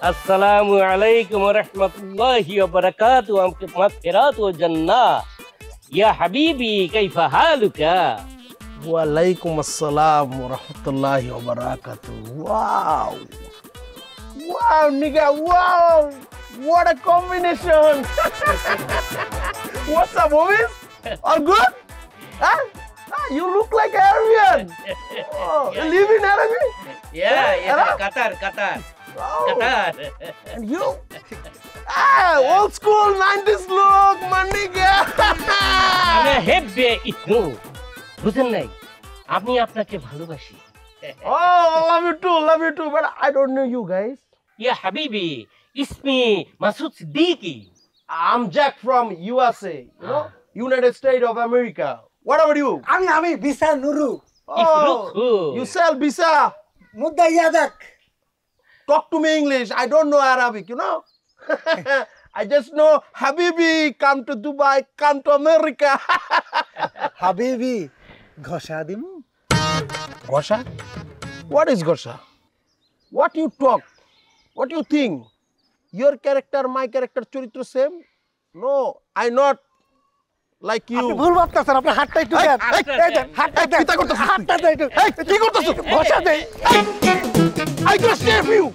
अस्सलामु अलैकुम व रहमतुल्लाहि व बरकातुहू आपके मग़फ़िरत व जन्नत या हबीबी कैफ़ हालुका वालेकुम अस्सलाम व रहमतुल्लाहि व बरकातुहू wow wow nigga wow what a combination what's up homies all good huh you look like Arabian oh you live in Arabic yeah Qatar oh. Qatar and you old school 90s look my nigga আমি হেব্বে ইতনু বুঝেন নাই আমি আপনাকে ভালোবাসি oh love you too but I don't know you guys या Habibi इसमी Masood Siddiqui I'm Jack from USA you know United States of America what about you আমি বিসা Nuru you sell bisa মুদ্দা ইয়াদাক talk to me English I don't know Arabic you know I just know Habibi come to Dubai come to America হাবিবি ঘষা দিমু Gosha what is Gosha what you talk what you think your character my character চরিত্র same no I not like you আপনি ভুল ভাবতেছেন আপনি হাতটা একটু দেন এই দেন হাতটা দেন কি করতেছ হাতটা দেন কি করতেছ ঘষা দেন I gonna save you